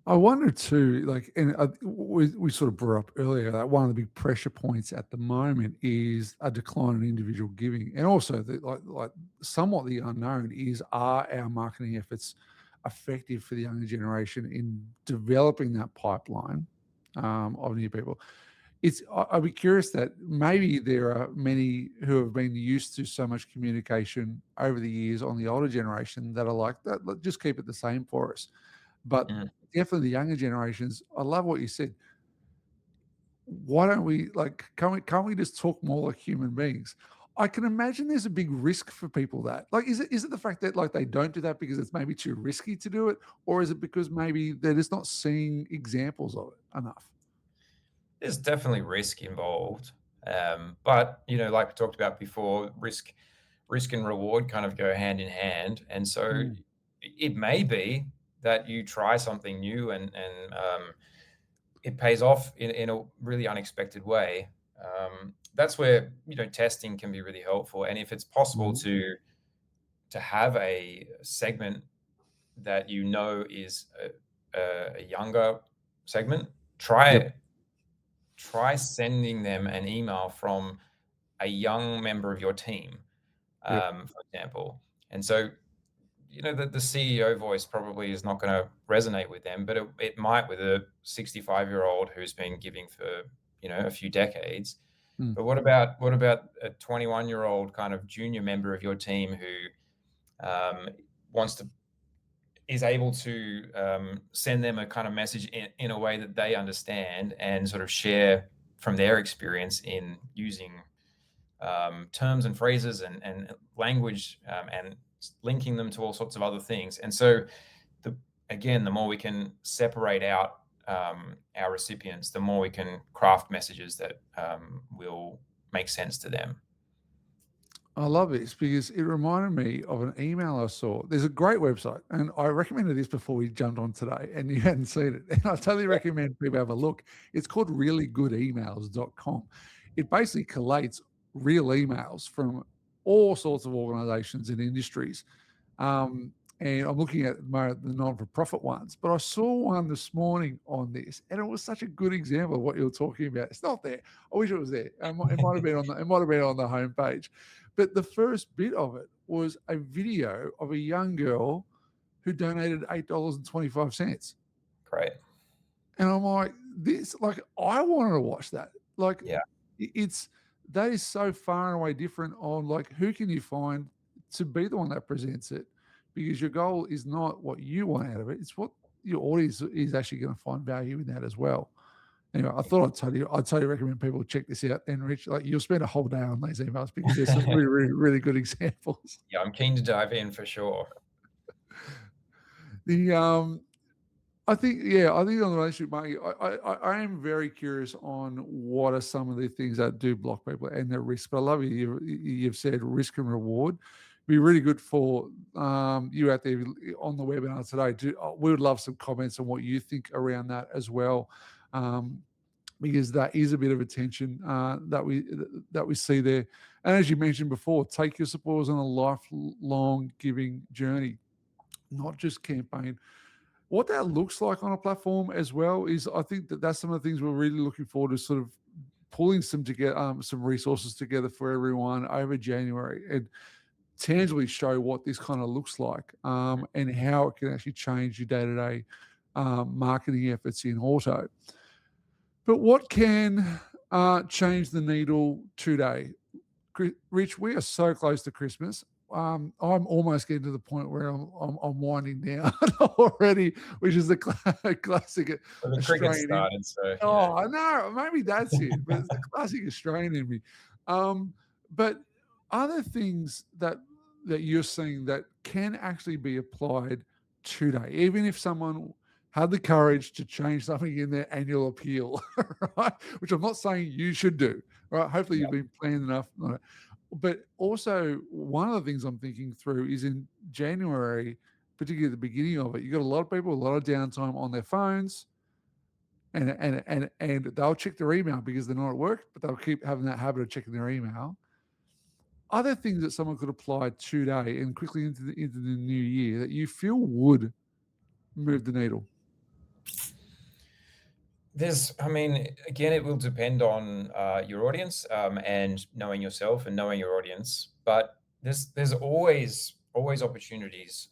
I wonder too, like, and we sort of brought up earlier that one of the big pressure points at the moment is a decline in individual giving, and also like somewhat the unknown is, are our marketing efforts effective for the younger generation in developing that pipeline of new people? I'd be curious that maybe there are many who have been used to so much communication over the years on the older generation that are like that. Just keep it the same for us, but Mm. definitely the younger generations. I love what you said. Why don't we like? Can't we just talk more like human beings? I can imagine there's a big risk for people that like is it the fact that like they don't do that because it's maybe too risky to do it, or is it because maybe they're just not seeing examples of it enough? There's definitely risk involved, but like we talked about before, risk and reward kind of go hand in hand, and so Mm, it may be that you try something new, and it pays off in a really unexpected way. That's where testing can be really helpful, and if it's possible mhm, to have a segment that you know is a younger segment, Yep. try sending them an email from a young member of your team, Yep. for example. And so, the CEO voice probably is not going to resonate with them, but it might with a 65-year-old who's been giving for, a few decades. Mm. But what about a 21-year-old kind of junior member of your team who wants to is able to send them a kind of message in a way that they understand and sort of share from their experience in using terms and phrases and language, and linking them to all sorts of other things. And so, the again, the more we can separate out our recipients, the more we can craft messages that will make sense to them. I love this because it reminded me of an email I saw. There's a great website, and I recommended this before we jumped on today, and you hadn't seen it. And I totally recommend people have a look. It's called reallygoodemails.com. It basically collates real emails from all sorts of organizations and industries. And I'm looking at the non-for-profit ones, but I saw one this morning on this, and it was such a good example of what you're talking about. It's not there. I wish it was there. It might have been on the homepage, but the first bit of it was a video of a young girl who donated $8.25. Great. And I'm like, this, like, I wanted to watch that. Like, Yeah. it's that is so far and away different on like who can you find to be the one that presents it, because your goal is not what you want out of it; it's what your audience is actually going to find value in that as well. Anyway, I thought I'd totally recommend people check this out. And Rich, like you'll spend a whole day on these emails because there's some really, really, really good examples. Yeah, I'm keen to dive in for sure. The I think on the relationship market, I am very curious on what are some of the things that do block people and their risk. But I love you've said risk and reward. Be really good for you out there on the webinar today. We would love some comments on what you think around that as well, because that is a bit of a tension that we see there. And as you mentioned before, take your supporters on a lifelong giving journey, not just campaign. What that looks like on a platform as well is, I think that's some of the things we're really looking forward to, sort of pulling some together, some resources together for everyone over January, and tangibly show what this kind of looks like, and how it can actually change your day-to-day marketing efforts in Ortto. But what can change the needle today? Rich, we are so close to Christmas. I'm almost getting to the point where I'm winding down already, which is the classic Well, the cricket Australian. started, so Oh, I know. Maybe that's it. But it's the classic Australian in me. But other things that you're seeing that can actually be applied today, even if someone had the courage to change something in their annual appeal, right? Which I'm not saying you should do, right? Hopefully yeah. you've been planned enough. But also, one of the things I'm thinking through is in January, particularly at the beginning of it, you got a lot of people, a lot of downtime on their phones, and they'll check their email because they're not at work, but they'll keep having that habit of checking their email. Other things that someone could apply today and quickly into the new year that you feel would move the needle. I mean, again, it will depend on your audience, and knowing yourself and knowing your audience. But there's always opportunities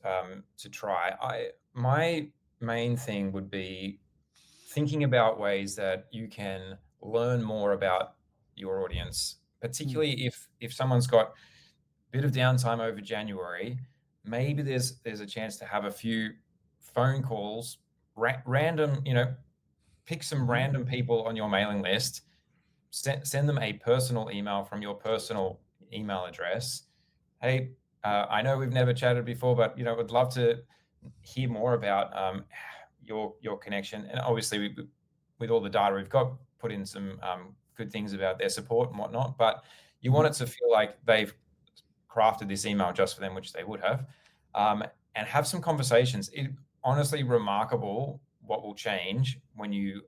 to try. My main thing would be thinking about ways that you can learn more about your audience, Mm, particularly if someone's got a bit of downtime over January. Maybe there's a chance to have a few phone calls, random, pick some mhm, random people on your mailing list, send them a personal email from your personal email address. Hey, I know we've never chatted before, but would love to hear more about your connection. And obviously, with all the data we've got, put in some good things about their support and whatnot. But you want mhm. it to feel like they've crafted this email just for them, which they would have, um, and have some conversations. It honestly remarkable what will change when you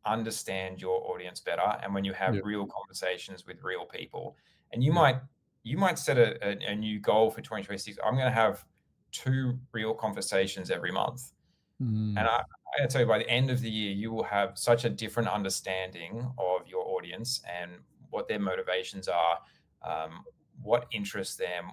understand your audience better and when you have Yeah. real conversations with real people. And you Yeah. might set a new goal for 2026. I'm going to have 2 real conversations every month. And Mm, I gotta tell you, by the end of the year, you will have such a different understanding of your audience and what their motivations are, um, what interests them.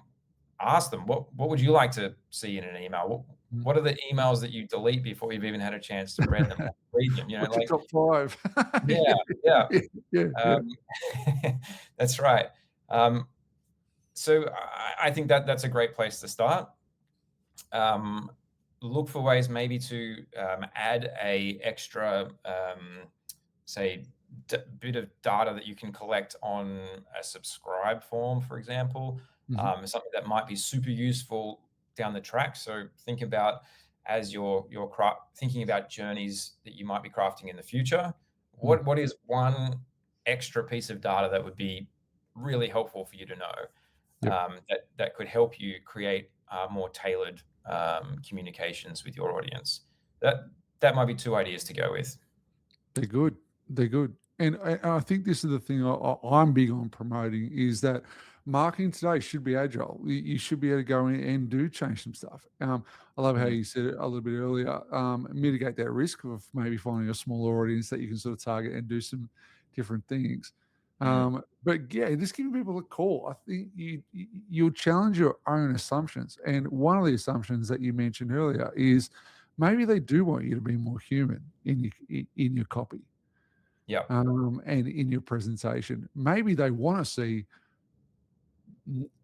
Ask them, what would you like to see in an email? mm. What are the emails that you delete before you've even had a chance to read them? What's your top 5? Yeah, yeah. Yeah, yeah, yeah. Um, that's right. Um, so I think that that's a great place to start. Um, look for ways maybe to add a extra, say, bit of data that you can collect on a subscribe form, for example, Mhm, something that might be super useful down the track. So think about as you're thinking about journeys that you might be crafting in the future. mm. What is one extra piece of data that would be really helpful for you to know, Yep. that could help you create more tailored communications with your audience? That might be 2 ideas to go with. They're good. They're good. And I think this is the thing I'm big on promoting is that marketing today should be agile. You should be able to go in and do change some stuff. I love how Mm, you said it a little bit earlier. Mitigate that risk of maybe finding a smaller audience that you can sort of target and do some different things. mm, But yeah, just giving people a call. I think you'll challenge your own assumptions. And one of the assumptions that you mentioned earlier is maybe they do want you to be more human in your copy, yep, and in your presentation. Maybe they want to see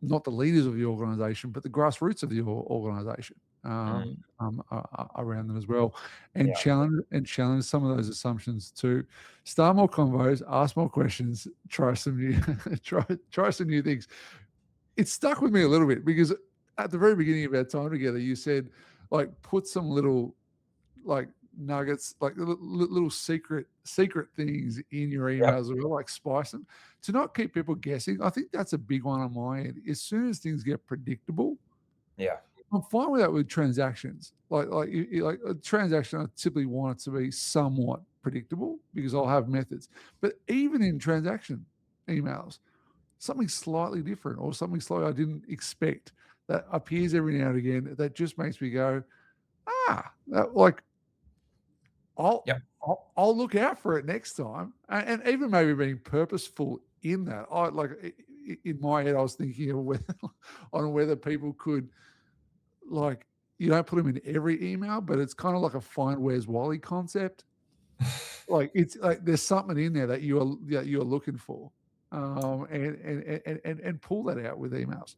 not the leaders of the organization, but the grassroots of the organization, mm, around them as well, and yeah, challenge some of those assumptions to start more convos, ask more questions, try some new try some new things. It stuck with me a little bit because at the very beginning of our time together, you said like put some little like nuggets, like little secret things in your yep, emails, or like spice them to not keep people guessing. I think that's a big one on my end. As soon as things get predictable, yeah, I'm fine with that with transactions. Like a transaction, I typically want it to be somewhat predictable because I'll have methods. But even in transaction emails, something slightly different or something slightly I didn't expect that appears every now and again that just makes me go, like yep, I'll look out for it next time, and even maybe being purposeful in that. I like in my head, I was thinking of whether on whether people could like you don't put them in every email, but it's kind of like a find where's Wally concept. Like it's like there's something in there that you're looking for, and pull that out with emails.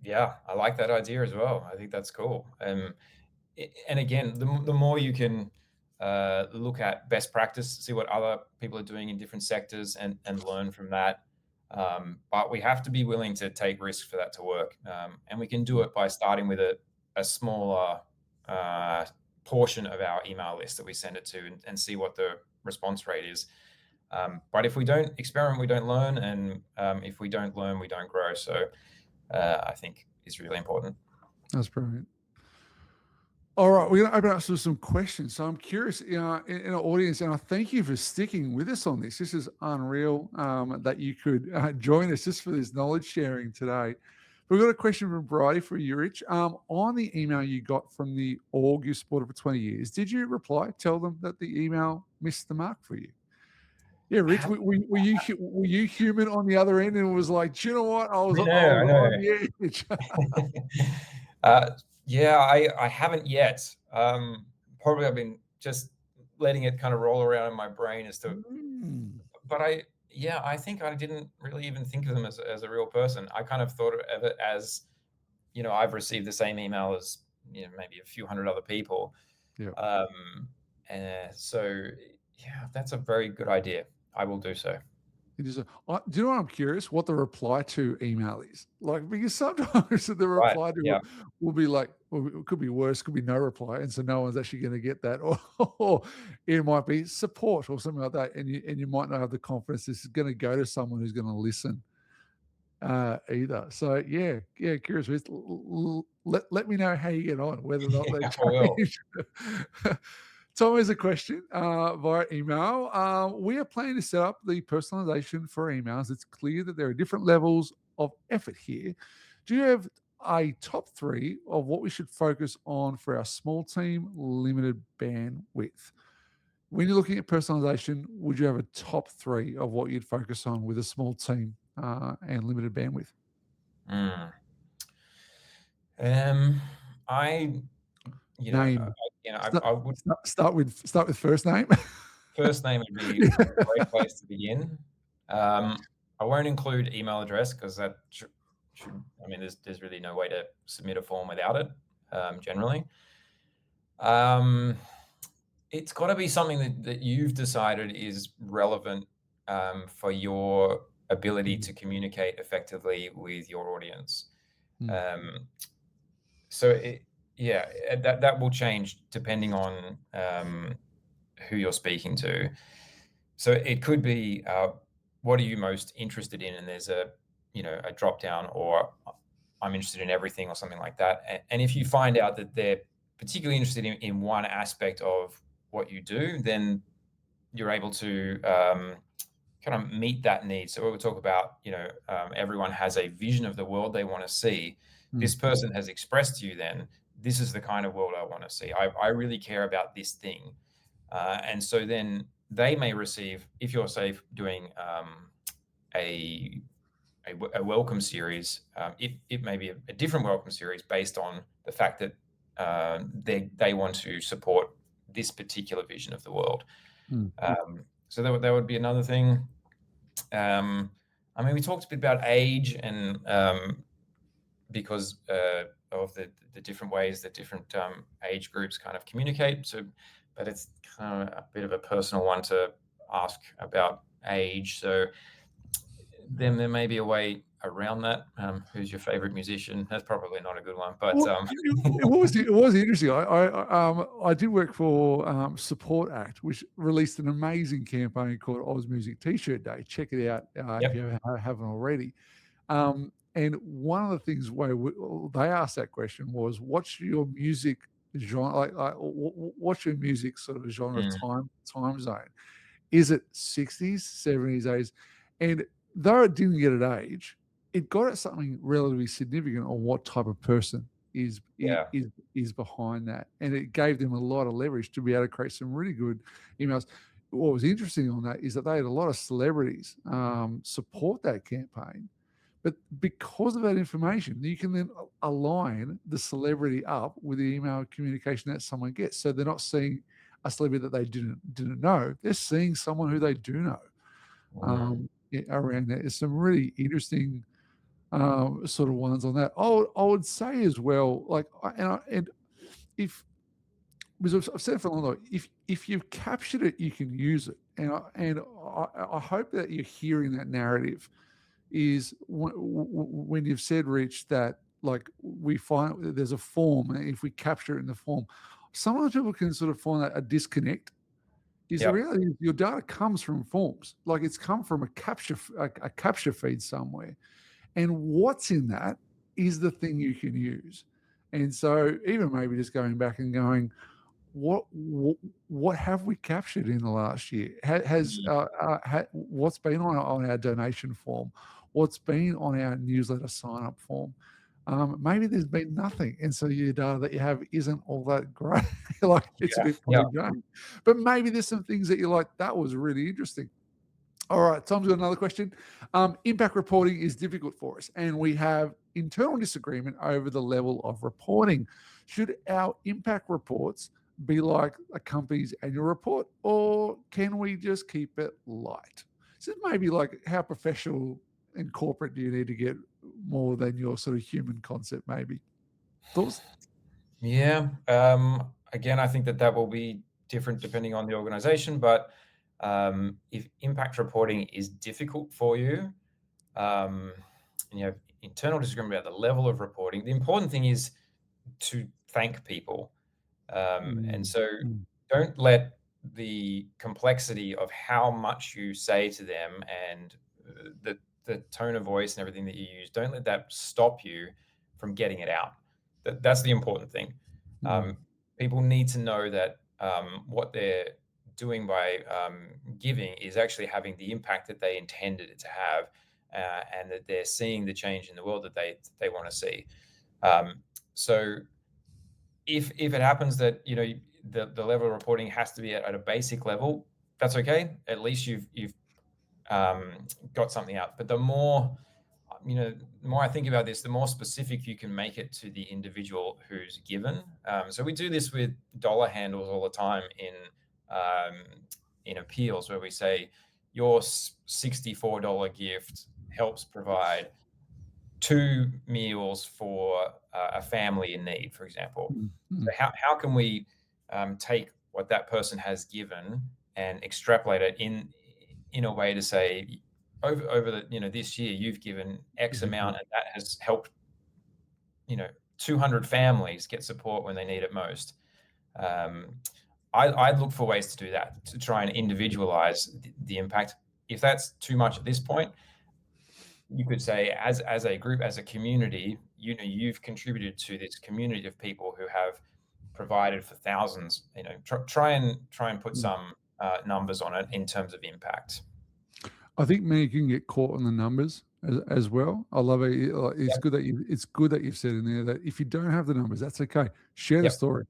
yeah. I like that idea as well. I think that's cool. And again, the more you can look at best practice, see what other people are doing in different sectors, and learn from that. But we have to be willing to take risks for that to work, and we can do it by starting with a smaller uh, portion of our email list that we send it to, and see what the response rate is. But if we don't experiment, we don't learn, and if we don't learn, we don't grow. So I think is really important. That's brilliant. All right, we're going to open up to some questions. So I'm curious, in our audience, and I thank you for sticking with us on this. This is unreal, that you could join us just for this knowledge sharing today. We've got a question from Bridie for you, Rich. On the email you got from the org you supported for 20 years, did you reply, tell them that the email missed the mark for you? Yeah, Rich, were you human on the other end and was like, do you know what? I know, I On know. the edge. Uh, yeah, I haven't yet. Probably I've been just letting it kind of roll around in my brain as to, Mm, but yeah, I think I didn't really even think of them as a real person. I kind of thought of it as, I've received the same email as, maybe a few hundred other people. yeah. Um, so yeah, that's a very good idea. I will do so. It is do you know what I'm curious? What the reply to email is like because sometimes the Right. reply to Yeah. it will be like, well, it could be worse, could be no reply, and so no one's actually going to get that, or it might be support or something like that, and you might not have the confidence this is going to go to someone who's going to listen either. So yeah, curious. Let me know how you get on, whether or not they Yeah, I will. change. Tom has a question via email. We are planning to set up the personalization for emails. It's clear that there are different levels of effort here. Do you have a top three of what we should focus on for our small team, limited bandwidth. When you're looking at personalization, would you have a top three of what you'd focus on with a small team and limited bandwidth? Mm. Um, I, you know, Name. Start, I would start with first name. first name would be Yeah. a great place to begin. I won't include email address because that should, I mean, there's really no way to submit a form without it, generally. Um, it's got to be something that you've decided is relevant for your ability Mm, to communicate effectively with your audience. mm, Um, so yeah, that will change depending on who you're speaking to. So it could be, what are you most interested in? And there's a drop down, or I'm interested in everything, or something like that. And if you find out that they're particularly interested in one aspect of what you do, then you're able to kind of meet that need. So we will talk about, everyone has a vision of the world they want to see. mm, This person has expressed to you then, this is the kind of world I want to see. I really care about this thing. And so then they may receive, if you're, say, doing a, a welcome series, it may be a different welcome series based on the fact that they want to support this particular vision of the world. mm. So that would be another thing. I mean, we talked a bit about age, and because of the different ways that different age groups kind of communicate. So, but it's kind of a bit of a personal one to ask about age. So then there may be a way around that. Who's your favorite musician? That's probably not a good one, but Well, it was interesting. I did work for Support Act, which released an amazing campaign called Oz Music T-shirt Day. Check it out if yep. you haven't already. And one of the things where they asked that question was, "What's your music genre? What's your music sort of genre Mm, time zone? Is it 60s, 70s, 80s?" And though it didn't get at age, it got at something relatively significant on what type of person is yeah. is behind that, and it gave them a lot of leverage to be able to create some really good emails. What was interesting on that is that they had a lot of celebrities support that campaign, but because of that information, you can then align the celebrity up with the email communication that someone gets. So they're not seeing a celebrity that they didn't know. They're seeing someone who they do know. Mm, Around that, there's some really interesting sort of ones on that. I would say as well, like, and if because I've said it for a long time, if you've captured it, you can use it, and I hope that you're hearing that narrative is when you've said, Rich, that like we find that there's a form, and if we capture it in the form, sometimes people can sort of find that a disconnect. Is the yep. reality is your data comes from forms, like it's come from a capture feed somewhere, and what's in that is the thing you can use. And so even maybe just going back and going, what have we captured in the last year? Has Mm, what's been on our donation form? What's been on our newsletter sign up form? Maybe there's been nothing, and so your data that you have isn't all that great. Like it's a yeah. bit Yeah. plain Jane, but maybe there's some things that you're like, that was really interesting. All right, Tom's got another question. Impact reporting is difficult for us, and we have internal disagreement over the level of reporting. Should our impact reports be like a company's annual report, or can we just keep it light? So maybe like, how professional and corporate do you need to get more than your sort of human concept? Maybe thoughts? Yeah. Again, I think that will be different depending on the organization, but if impact reporting is difficult for you, um, and you have internal disagreement about the level of reporting, the important thing is to thank people. And Mm, so mm, don't let the complexity of how much you say to them, and the tone of voice and everything that you use, don't let that stop you from getting it out. That's the important thing. mm, Um, People need to know that what they're doing by giving is actually having the impact that they intended it to have, and that they're seeing the change in the world that they want to see. So if it happens that the level of reporting has to be at a basic level, that's okay. At least you've got something out. But the more I think about this, the more specific you can make it to the individual who's given. So we do this with dollar handles all the time in appeals, where we say your $64 gift helps provide 2 meals for a family in need, for example. So Mhm. how can we take what that person has given and extrapolate it in a way to say, over this year you've given X Yeah. amount, and that has helped 200 families get support when they need it most. Um, I'd look for ways to do that, to try and individualize the impact. If that's too much at this point, you could say, as a group, as a community, you've contributed to this community of people who have provided for thousands. Try and put Mm. some numbers on it in terms of impact. I think many can get caught on the numbers as well. I love it. It's Yep. good that you've said in there that if you don't have the numbers, that's okay. Share the Yep. story.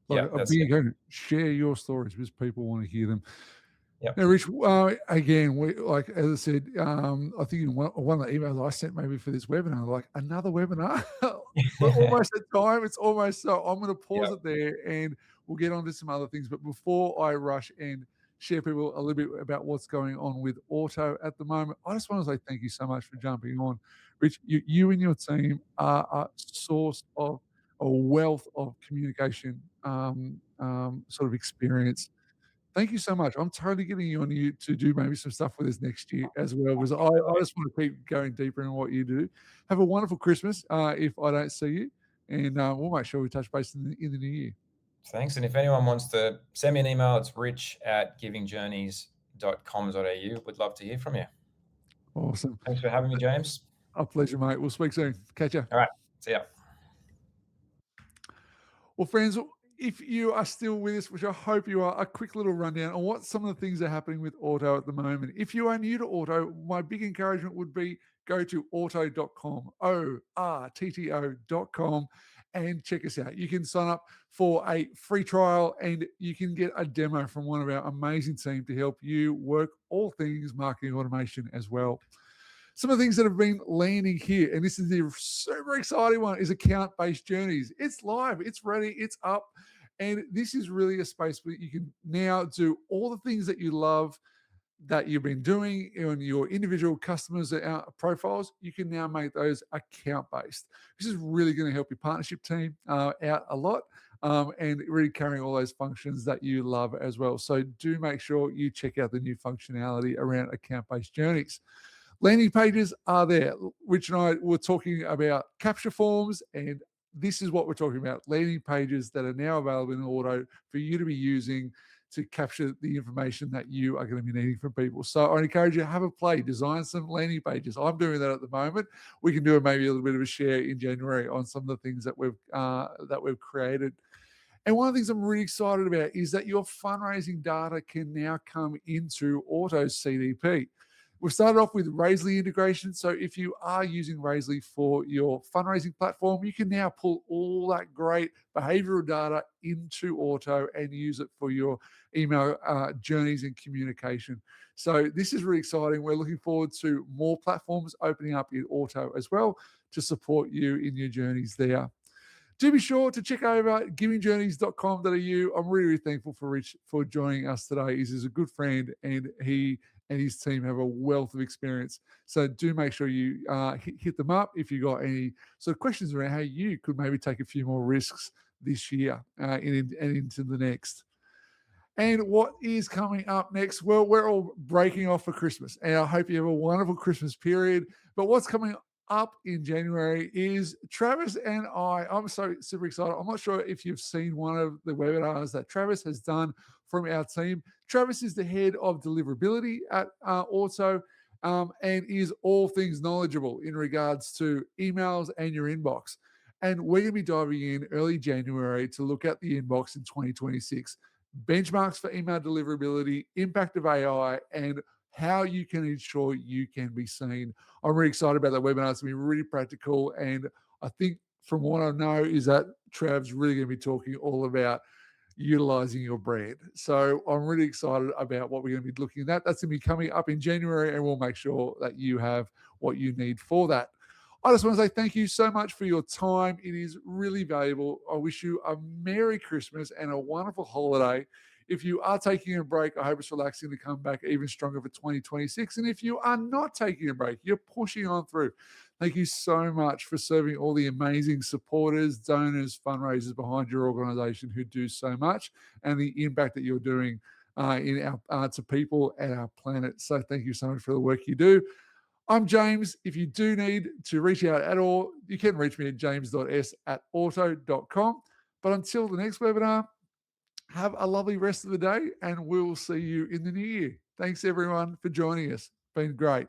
Like Yep. a That's big it. engagement. Share your stories because people want to hear them. Yep. Now, Rich, again, like as I said, I think in one of the emails I sent maybe for this webinar, like another webinar. We're almost at time. It's almost so. I'm going to pause Yep. it there, and we'll get on to some other things. But before I rush and share people a little bit about what's going on with Ortto at the moment, I just want to say thank you so much for jumping on, Rich. You and your team are a source of a wealth of communication, sort of experience. Thank you so much. I'm totally getting you to do maybe some stuff with us next year as well, because I just want to keep going deeper in what you do. Have a wonderful Christmas, if I don't see you, and we'll make sure we touch base in the new year. Thanks. And if anyone wants to send me an email, it's rich@givingjourneys.com.au. Would love to hear from you. Awesome. Thanks for having me, James. A pleasure, mate. We'll speak soon. Catch ya. All right. See ya. Well, friends, if you are still with us, which I hope you are, a quick little rundown on what some of the things are happening with Ortto at the moment. If you are new to Ortto, my big encouragement would be go to ortto.com, ORTTO.com, and check us out. You can sign up for a free trial and you can get a demo from one of our amazing team to help you work all things marketing automation as well. Some of the things that have been landing here, and this is the super exciting one, is account-based journeys. It's live, it's ready, it's up, and this is really a space where you can now do all the things that you love that you've been doing on your individual customers profiles. You can now make those account-based. This is really going to help your partnership team out a lot, and really carrying all those functions that you love as well. So do make sure you check out the new functionality around account-based journeys. Landing pages are there. Rich and I were talking about capture forms, and this is what we're talking about, landing pages that are now available in Ortto for you to be using to capture the information that you are going to be needing from people. So I encourage you to have a play, design some landing pages. I'm doing that at the moment. We can do maybe a little bit of a share in January on some of the things that we've created. And one of the things I'm really excited about is that your fundraising data can now come into Ortto's CDP. We've started off with Raisley integration. So if you are using Raisley for your fundraising platform, you can now pull all that great behavioral data into Ortto and use it for your email journeys and communication. So this is really exciting. We're looking forward to more platforms opening up in Ortto as well to support you in your journeys there. Do be sure to check over givingjourneys.com.au. I'm really, really thankful for Rich for joining us today. He's a good friend, and he and his team have a wealth of experience. So do make sure you hit them up if you got any sort of questions around how you could maybe take a few more risks this year and into the next. And what is coming up next? Well, we're all breaking off for Christmas, and I hope you have a wonderful Christmas period. But what's coming up in January is Travis and I'm so super excited. I'm not sure if you've seen one of the webinars that Travis has done from our team. Travis is the head of deliverability at Ortto, and is all things knowledgeable in regards to emails and your inbox. And we're going to be diving in early January to look at the inbox in 2026, benchmarks for email deliverability, impact of AI, and how you can ensure you can be seen. I'm really excited about that webinar. It's going to be really practical, and I think from what I know, is that Trav's really going to be talking all about utilizing your brand. So I'm really excited about what we're going to be looking at. That's going to be coming up in January, and we'll make sure that you have what you need for that. I just want to say thank you so much for your time. It is really valuable. I wish you a Merry Christmas and a wonderful holiday. If you are taking a break, I hope it's relaxing to come back even stronger for 2026. And if you are not taking a break, you're pushing on through. Thank you so much for serving all the amazing supporters, donors, fundraisers behind your organization who do so much, and the impact that you're doing in our to people and our planet. So thank you so much for the work you do. I'm James. If you do need to reach out at all, you can reach me at james.s@ortto.com. But until the next webinar, have a lovely rest of the day, and we'll see you in the new year. Thanks, everyone, for joining us. Been great.